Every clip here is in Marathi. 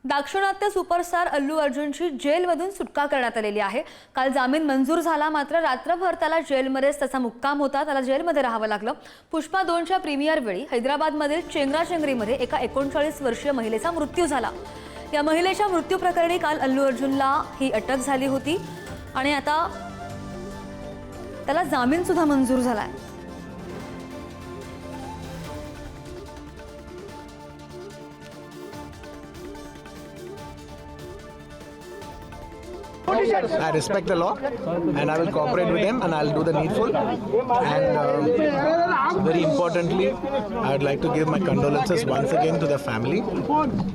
दाक्षिणात्य सुपरस्टार अल्लू अर्जुनची जेलमधून सुटका करण्यात आलेली आहे। काल जामीन मंजूर झाला, मात्र रात्रभर त्याला जेलमध्येच त्याचा मुक्काम होता। त्याला जेलमध्ये राहावं लागलं। पुष्पा 2च्या प्रीमियर वेळी हैदराबादमधील चेंगराचेंगरीमध्ये एका 39 वर्षीय महिलेचा मृत्यू झाला। या महिलेच्या मृत्यू प्रकरणी काल अल्लू अर्जुनला ही अटक झाली होती आणि आता त्याला जामीन सुद्धा मंजूर झालाय। I respect the law and I will cooperate with him and I'll do the needful. And very importantly, I would like to give my condolences once again to the family.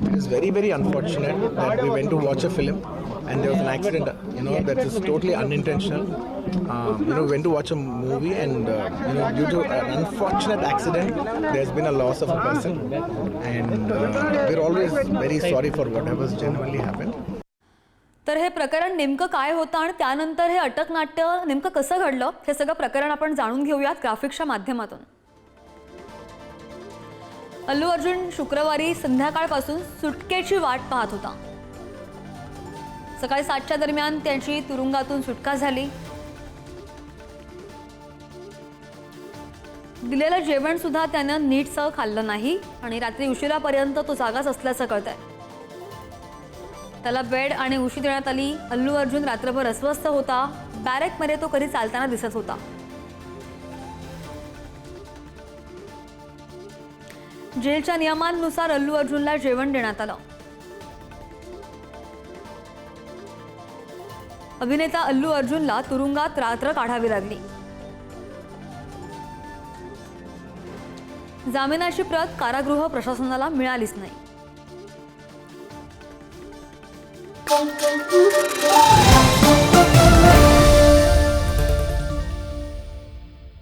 It is very, very unfortunate that we went to watch a film and there was an accident, that is totally unintentional. We went to watch a movie and, due to an unfortunate accident, there's been a loss of a person. And we're always very sorry for whatever's genuinely happened. तर हे प्रकरण नेमकं काय होतं आणि त्यानंतर हे अटक नाट्य नेमकं कसं घडलं हे सगळं प्रकरण आपण जाणून घेऊयात ग्राफिक्सच्या माध्यमातून। अल्लू अर्जुन शुक्रवारी संध्याकाळपासून सुटकेची वाट पाहत होता। सकाळी 7च्या दरम्यान त्याची तुरुंगातून सुटका झाली। दिलेलं जेवण सुद्धा त्यानं नीटसं खाल्लं नाही आणि रात्री उशिरापर्यंत तो जागाच असल्याचं कळतंय। त्याला बेड आणि उशी देण्यात आली। अल्लू अर्जुन रात्रभर अस्वस्थ होता। बॅरेकमध्ये तो कधी चालताना दिसत होता। जेलच्या नियमांनुसार अल्लू अर्जुनला जेवण देण्यात आलं। अभिनेता अल्लू अर्जुनला तुरुंगात रात्र काढावी लागली। जामिनाची प्रत कारागृह प्रशासनाला मिळालीच नाही।